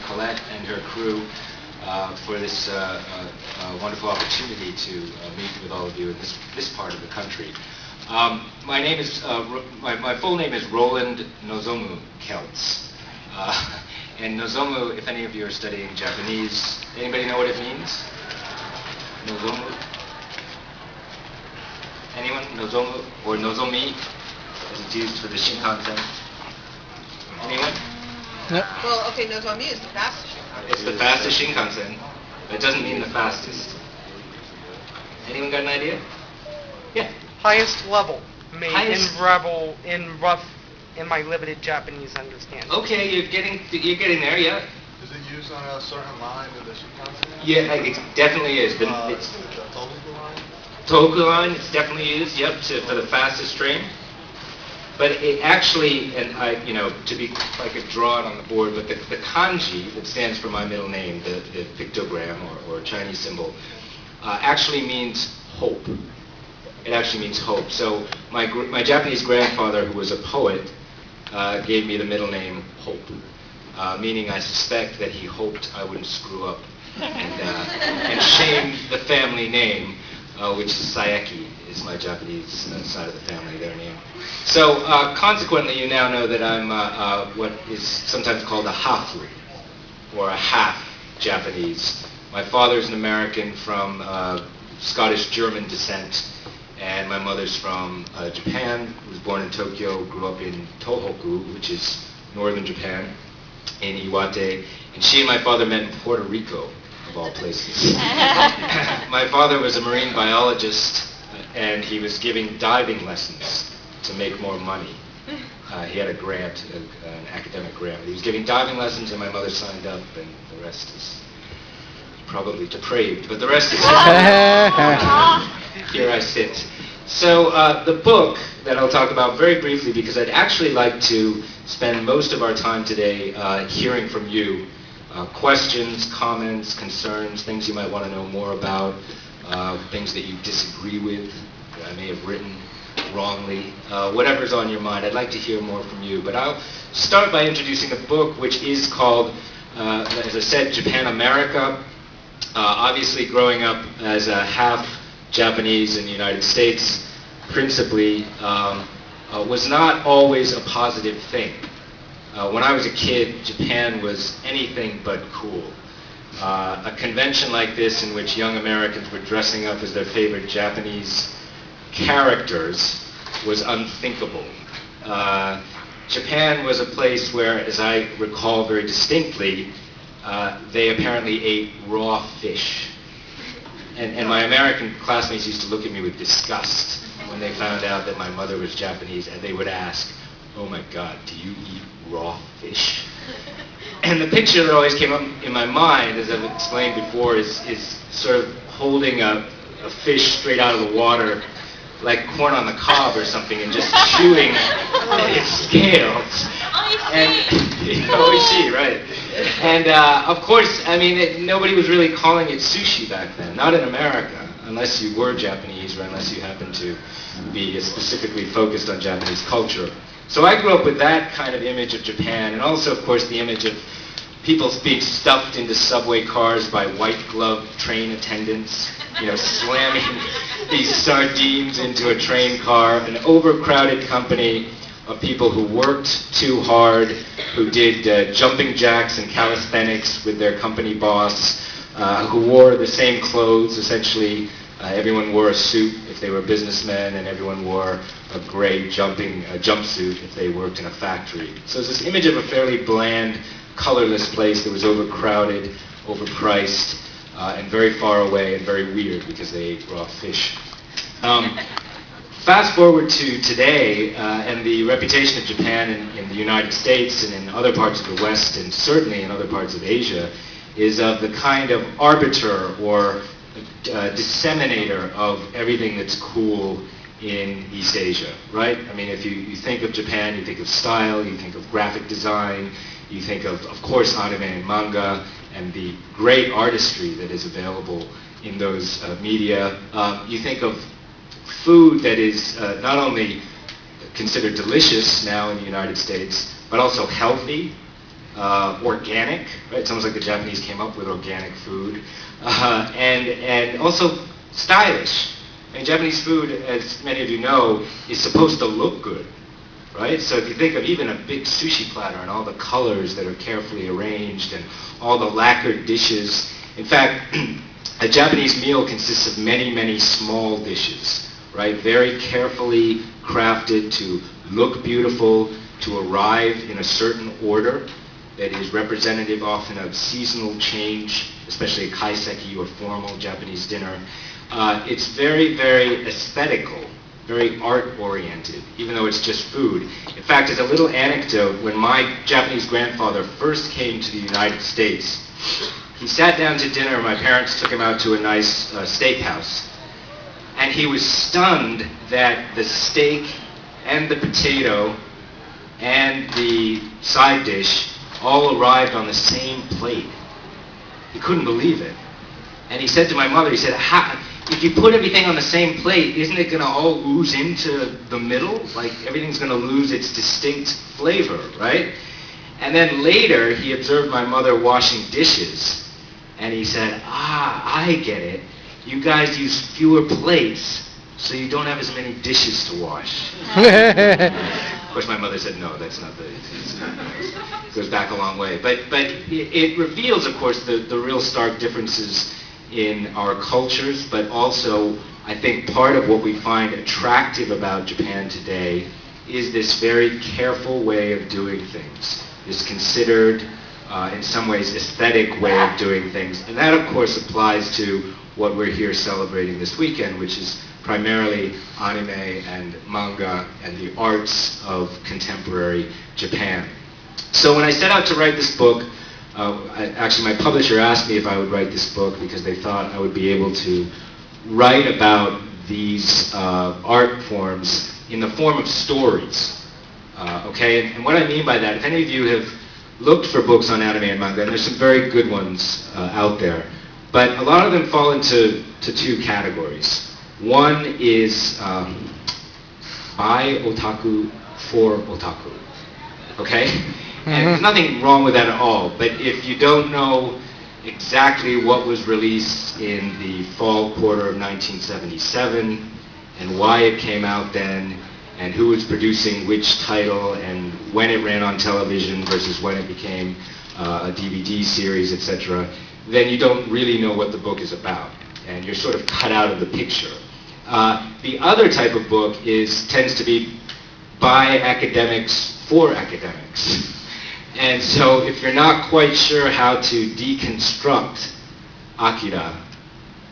Colette and her crew for this wonderful opportunity to meet with all of you in this part of the country. My name is my full name is Roland Kelts. And Nozomu, if any of you are studying Japanese, anybody know what it means? Nozomu? Anyone? Nozomu or Nozomi, as it's used for the Shinkansen? Anyone? No. Well, okay, Nozomi is the fastest Shinkansen. It's the fastest Shinkansen. That doesn't mean the fastest. Anyone got an idea? Yeah. Highest level, made Highest. in my limited Japanese understanding. Okay, you're getting there, yeah. Is it used on a certain line of the Shinkansen? Yeah, it definitely is. But it's The Tohoku line? Tohoku line, it's definitely used, yep, for the fastest train. But it actually, and I could draw it on the board, but the kanji that stands for my middle name, the pictogram or Chinese symbol, actually means hope. It actually means hope. So my Japanese grandfather, who was a poet, gave me the middle name Hope, meaning I suspect that he hoped I wouldn't screw up and shame the family name, which is Saeki, is my Japanese side of the family, their name. So consequently, you now know that I'm what is sometimes called a hafu, or a half Japanese. My father's an American from Scottish-German descent, and my mother's from Japan, was born in Tokyo, grew up in Tohoku, which is northern Japan, in Iwate, and she and my father met in Puerto Rico, of all places. My father was a marine biologist, and he was giving diving lessons to make more money. He had a grant, an academic grant. He was giving diving lessons, and my mother signed up, and the rest is probably depraved, but the rest is here I sit. So the book that I'll talk about very briefly, because I'd actually like to spend most of our time today hearing from you. Questions, comments, concerns, things you might want to know more about, things that you disagree with, that I may have written wrongly, whatever's on your mind. I'd like to hear more from you. But I'll start by introducing the book, which is called, as I said, JapanAmerica. Obviously, growing up as a half Japanese in the United States, principally, was not always a positive thing. When I was a kid, Japan was anything but cool. A convention like this in which young Americans were dressing up as their favorite Japanese characters was unthinkable. Japan was a place where, as I recall very distinctly, they apparently ate raw fish. And my American classmates used to look at me with disgust when they found out that my mother was Japanese, and they would ask, "Oh my God, do you eat raw fish?" And the picture that always came up in my mind, as I've explained before, is sort of holding a fish straight out of the water, like corn on the cob or something, and just chewing its scales. And oishi, right? And of course, I mean, nobody was really calling it sushi back then, not in America, unless you were Japanese or unless you happened to be specifically focused on Japanese culture. So I grew up with that kind of image of Japan, and also, of course, the image of people being stuffed into subway cars by white-gloved train attendants, slamming these sardines into a train car, an overcrowded company of people who worked too hard, who did jumping jacks and calisthenics with their company boss, who wore the same clothes, essentially. Everyone wore a suit if they were businessmen, and everyone wore a gray jumpsuit if they worked in a factory. So it's this image of a fairly bland, colorless place that was overcrowded, overpriced, and very far away and very weird because they ate raw fish. Fast forward to today, and the reputation of Japan in the United States and in other parts of the West, and certainly in other parts of Asia, is of the kind of arbiter or disseminator of everything that's cool in East Asia, right? I mean, if you think of Japan, you think of style, you think of graphic design, you think of course, anime and manga, and the great artistry that is available in those media. You think of food that is not only considered delicious now in the United States, but also healthy, organic, right? It's almost like the Japanese came up with organic food, and also stylish. And Japanese food, as many of you know, is supposed to look good, right? So if you think of even a big sushi platter and all the colors that are carefully arranged and all the lacquered dishes. In fact, a Japanese meal consists of many, many small dishes, right? Very carefully crafted to look beautiful, to arrive in a certain order that is representative often of seasonal change, especially a kaiseki or formal Japanese dinner. It's very, very aesthetical, very art-oriented, even though it's just food. In fact, as a little anecdote, when my Japanese grandfather first came to the United States, he sat down to dinner. My parents took him out to a nice steakhouse, and he was stunned that the steak and the potato and the side dish all arrived on the same plate. He couldn't believe it. And he said to my mother, he said, if you put everything on the same plate, isn't it going to all ooze into the middle? Like everything's going to lose its distinct flavor, right? And then later, he observed my mother washing dishes, and he said, I get it. You guys use fewer plates, so you don't have as many dishes to wash. Of course, my mother said, no, that's not it goes back a long way. But it reveals, of course, the real stark differences in our cultures, but also, I think part of what we find attractive about Japan today is this very careful way of doing things, this considered, in some ways, aesthetic way of doing things. And that, of course, applies to what we're here celebrating this weekend, which is primarily anime and manga and the arts of contemporary Japan. So when I set out to write this book, actually my publisher asked me if I would write this book because they thought I would be able to write about these art forms in the form of stories. Okay, and what I mean by that, if any of you have looked for books on anime and manga, and there's some very good ones out there, but a lot of them fall into two categories. One is by otaku for otaku, okay? And there's nothing wrong with that at all, but if you don't know exactly what was released in the fall quarter of 1977 and why it came out then and who was producing which title and when it ran on television versus when it became a DVD series, etc., then you don't really know what the book is about, and you're sort of cut out of the picture. The other type of book tends to be by academics for academics. And so if you're not quite sure how to deconstruct Akira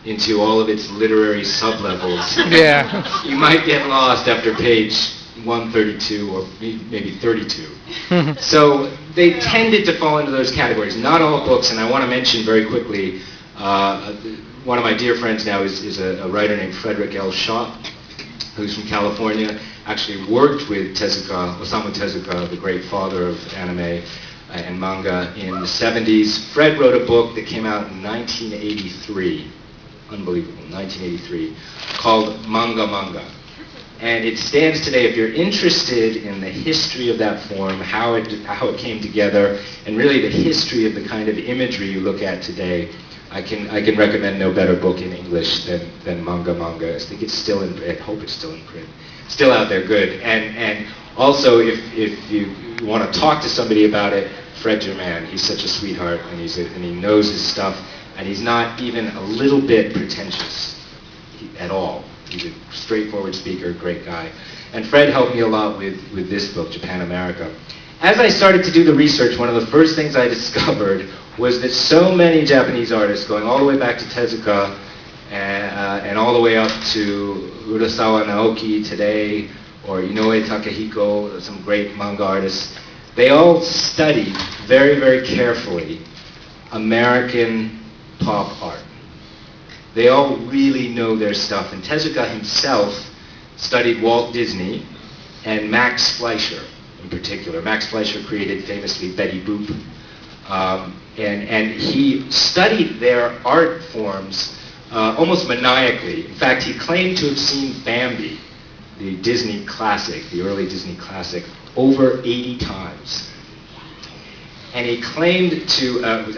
into all of its literary sublevels, Yeah. you might get lost after page 132 or maybe 32. So they tended to fall into those categories. Not all books, and I want to mention very quickly, one of my dear friends now is a writer named Frederick L. Shaw, who's from California, actually worked with Osamu Tezuka, the great father of anime and manga, in the 70s. Fred wrote a book that came out in 1983, unbelievable, 1983, called Manga Manga. And it stands today, if you're interested in the history of that form, how it came together, and really the history of the kind of imagery you look at today, I can recommend no better book in English than Manga Manga. I think it's still in print. I hope it's still in print. Still out there, good. And also, if you want to talk to somebody about it, Fred's your man. He's such a sweetheart, and he knows his stuff, and he's not even a little bit pretentious at all. He's a straightforward speaker, great guy. And Fred helped me a lot with this book, JapanAmerica. As I started to do the research, one of the first things I discovered was that so many Japanese artists, going all the way back to Tezuka and all the way up to Urasawa Naoki today, or Inoue Takehiko, some great manga artists, they all studied very, very carefully American pop art. They all really know their stuff. And Tezuka himself studied Walt Disney and Max Fleischer in particular. Max Fleischer created famously Betty Boop. And he studied their art forms almost maniacally. In fact, he claimed to have seen Bambi, the Disney classic, the early Disney classic, over 80 times. and he claimed to